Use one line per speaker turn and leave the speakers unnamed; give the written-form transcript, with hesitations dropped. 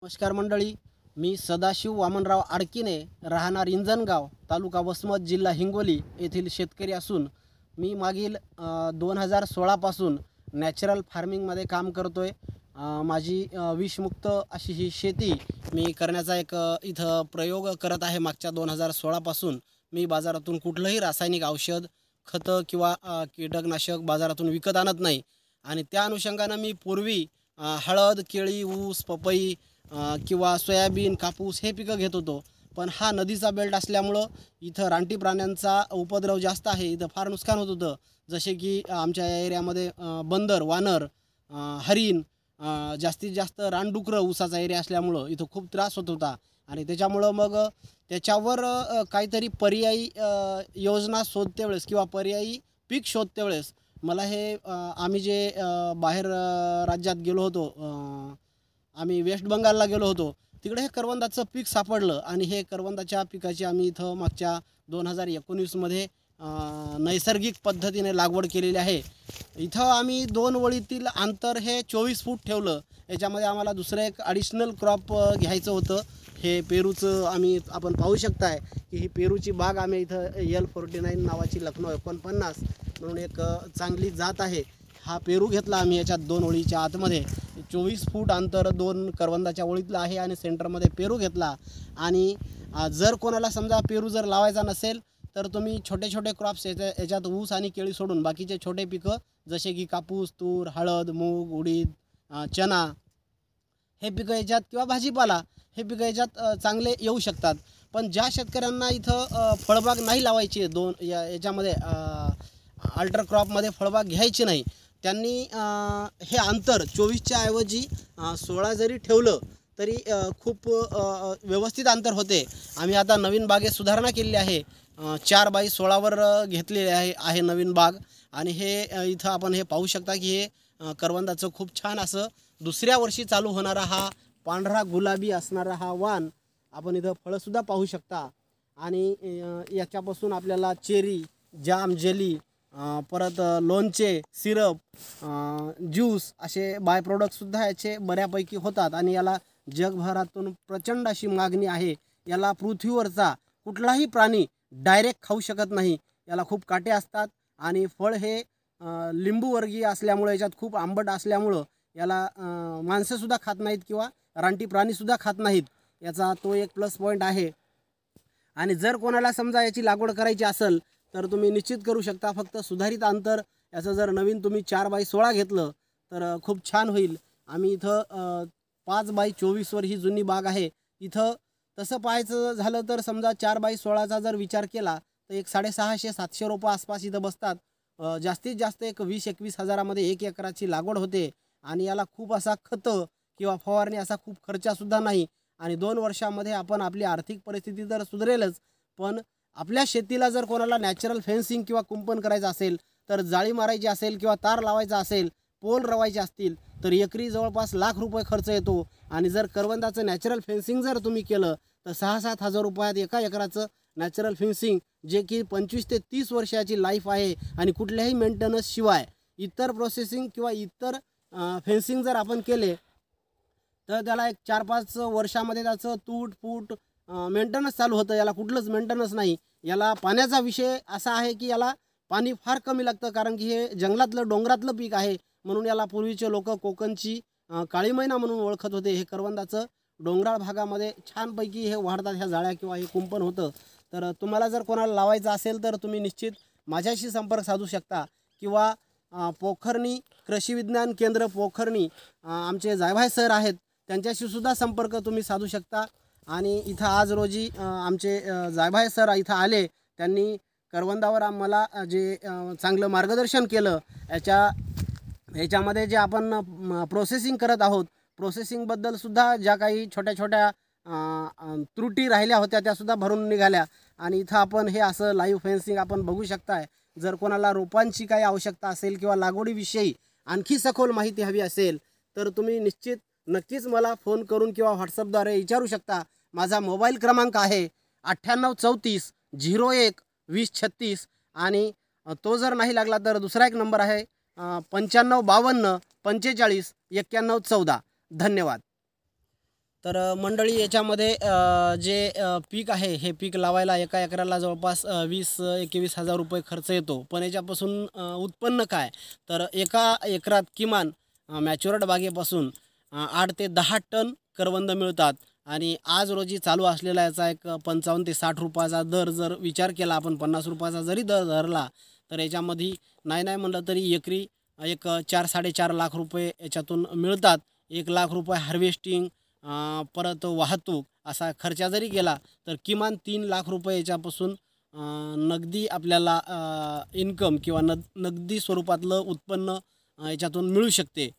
नमस्कार मंडळी, मी सदाशिव वामनराव आडकीने, राहणार इंजनगाव, तालुका वसमत, जिल्हा हिंगोली येथील शेतकरी असून मी मागील 2016 नॅचरल फार्मिंगमध्ये काम करतोय। माझी विषमुक्त अशी ही शेती मी करण्याचा एक इथं प्रयोग करत आहे। मागच्या 2016 मी बाजारातून कुठलंही रासायनिक औषध, खतं किंवा कीटकनाशक बाजारातून विकत आणत नाही आणि त्या अनुषंगानं मी पूर्वी हळद, केळी, ऊस, पपई किंवा सोयाबीन, कापूस हे पिकं घेत होतो। पण हा नदीचा बेल्ट असल्यामुळं इथं रानटी प्राण्यांचा उपद्रव जास्त आहे। इथं फार नुकसान होत होतं, जसे की आमच्या या एरियामध्ये बंदर, वानर, हरीण, जास्तीत जास्त रानडुकरं, ऊसाचा एरिया असल्यामुळं इथं खूप त्रास होत होता आणि त्याच्यामुळं मग त्याच्यावर काहीतरी पर्यायी योजना शोधते वेळेस किंवा पर्यायी पीक शोधते वेळेस मला हे आम्ही जे बाहेर राज्यात गेलो होतो, आम्ही वेस्ट बंगालला गेलो होतो, तिकडे हे करवंदाचं पीक सापडलं आणि हे करवंदाच्या पिकाची आम्ही इथं मागच्या 2019मध्ये नैसर्गिक पद्धतीने लागवड केलेली आहे। इथं आम्ही 2 ओळीतील अंतर हे 24 फूट ठेवलं। याच्यामध्ये आम्हाला दुसरं एक ॲडिशनल क्रॉप घ्यायचं होतं। हे पेरूचं आपण पाहू शकताय की ही पेरूची बाग आम्ही इथं L49 नावाची लखनौ 49 म्हणून एक चांगली जात आहे। हा पेरू घेतला आम्ही याच्यात 2 ओळीच्या आतमध्ये 24 फूट अंतर 2 करवंदाच्या ओळीतलं आहे आणि सेंटरमध्ये पेरू घेतला। आणि जर कोणाला समजा पेरू जर लावायचा नसेल तर तुम्ही छोटे छोटे क्रॉप्स याच्यात ऊस आणि केळी सोडून बाकीचे छोटे पिकं जसे की कापूस, तूर, हळद, मूग, उडीद, चना हे पिकं याच्यात किंवा भाजीपाला हे पिकं याच्यात चांगले येऊ शकतात। पण ज्या शेतकऱ्यांना इथं फळबाग नाही लावायची आहे, याच्यामध्ये अल्टर क्रॉपमध्ये फळबाग घ्यायची नाही, त्यांनी हे अंतर 24च्या ऐवजी 16 जरी ठेवलं तरी खूप व्यवस्थित अंतर होते। आम्ही आता नवीन बागेत सुधारणा केलेली आहे, 4x16वर घेतलेले आहे नवीन बाग। आणि हे इथं आपण हे पाहू शकता की हे करवंदाचं खूप छान असं दुसऱ्या वर्षी चालू होणारा हा पांढरा गुलाबी असणारा हा वाण आपण इथं फळंसुद्धा पाहू शकता। आणि याच्यापासून आपल्याला चेरी, जाम, जेली, परत लोणचे, सिरप, ज्यूस असे बाय प्रोडक्टसुद्धा याचे बऱ्यापैकी होतात आणि याला जगभरातून प्रचंड अशी मागणी आहे। याला पृथ्वीवरचा कुठलाही प्राणी डायरेक्ट खाऊ शकत नाही, याला खूप काटे असतात आणि फळ हे लिंबूवर्गीय असल्यामुळे याच्यात खूप आंबट असल्यामुळं याला माणसंसुद्धा खात नाहीत किंवा रानटी प्राणीसुद्धा खात नाहीत, याचा तो एक प्लस पॉईंट आहे। आणि जर कोणाला समजा याची लागवड करायची असेल तर तुम्ही निश्चित करू शकता, फक्त सुधारित अंतर याचं जर नवीन तुम्ही 4x16 घेतलं तर खूप छान होईल। आम्ही इथं 5x24वर ही जुनी बाग आहे। इथं तसं पाहायचं झालं तर समजा 4x16चा जर विचार केला तर एक 650-700 रोपं आसपास इथं बसतात। जास्तीत जास्त एक 20-21 हजारामध्ये 1 एकराची लागवड होते आणि याला खूप असा खतं किंवा फवारणी असा खूप खर्चसुद्धा नाही। आणि 2 वर्षामध्ये आपण आपली आर्थिक परिस्थिती तर सुधारेलच, पण आपल्या शेतीला जर कोणाला नॅचरल फेन्सिंग किंवा कुंपण करायचं असेल, तर जाळी मारायची असेल किंवा तार लावायचा असेल, पोल रवायचे असतील तर एकरी जवळपास ₹1,00,000 खर्च येतो। आणि जर करवंदाचं नॅचरल फेन्सिंग जर तुम्ही केलं तर 6-7 हजार रुपयात 1 एकराचं नॅचरल फेन्सिंग, जे की 25 ते 30 वर्षाची लाईफ आहे आणि कुठल्याही मेंटेनन्स शिवाय इतर प्रोसेसिंग किंवा इतर फेन्सिंग जर आपण केले तर त्याला एक 4-5 वर्षामध्ये त्याचं तूट-फूट मेंटेनन्स चालू होतं। याला कुठलंच मेंटेनन्स नाही। याला पाण्याचा विषय असा आहे की याला पाणी फार कमी लागतं, कारण की हे जंगलातलं डोंगरातलं पीक आहे, म्हणून याला पूर्वीचे लोक कोकणची काळी मैना म्हणून ओळखत होते। हे करवंदाचं डोंगराळ भागामध्ये छानपैकी हे वाढतात, ह्या जाळ्या किंवा हे कुंपण होतं। तर तुम्हाला जर कोणाला लावायचं असेल तर तुम्ही निश्चित माझ्याशी संपर्क साधू शकता किंवा पोखर्णी कृषी विज्ञान केंद्र पोखर्णी आमचे जायभाई सर आहेत, त्यांच्याशी सुद्धा संपर्क तुम्ही साधू शकता। आणि इथं आज रोजी आमचे जायभाई सर इथं आले, त्यांनी करवंदावर आम्हाला जे चांगलं मार्गदर्शन केलं। याच्यामध्ये जे आपण प्रोसेसिंग करत आहोत, प्रोसेसिंगबद्दलसुद्धा ज्या काही छोट्या छोट्या त्रुटी राहिल्या होत्या त्यासुद्धा भरून निघाल्या। आणि इथं आपण हे असं लाईव्ह फेन्सिंग आपण बघू शकताय। जर कोणाला रोपांची काही आवश्यकता असेल किंवा लागवडीविषयी आणखी सखोल माहिती हवी असेल तर तुम्ही नक्कीच मला फोन करून किंवा व्हॉट्सअपद्वारे विचारू शकता। माझा मोबाईल क्रमांक आहे 9834012036 आणि तो जर नाही लागला तर दुसरा एक नंबर आहे 9552459114। धन्यवाद। तर मंडळी याच्यामध्ये जे पीक आहे हे पीक लावायला एका एकराला जवळपास 20-21 हजार रुपये खर्च येतो. पण याच्यापासून उत्पन्न काय, तर एका एकरात किमान मॅच्युअर्ड बागेपासून 8 ते 10 टन करवंद मिळतात. आणि आज रोजी चालू असलेला याचा एक 55 ते 60 रुपयाचा दर जर विचार केला, आपण 50 रुपयाचा जरी दर धरला, तर याच्यामध्ये नाही म्हणलं तरी एकरी एक 4-4.5 लाख रुपये याच्यातून मिळतात. 1 लाख रुपये हार्वेस्टिंग, परत वाहतूक असा खर्चा जरी केला तर किमान 3 लाख रुपये याच्यापासून नगदी आपल्याला इन्कम किंवा नगदी स्वरूपातलं उत्पन्न याच्यातून मिळू शकते.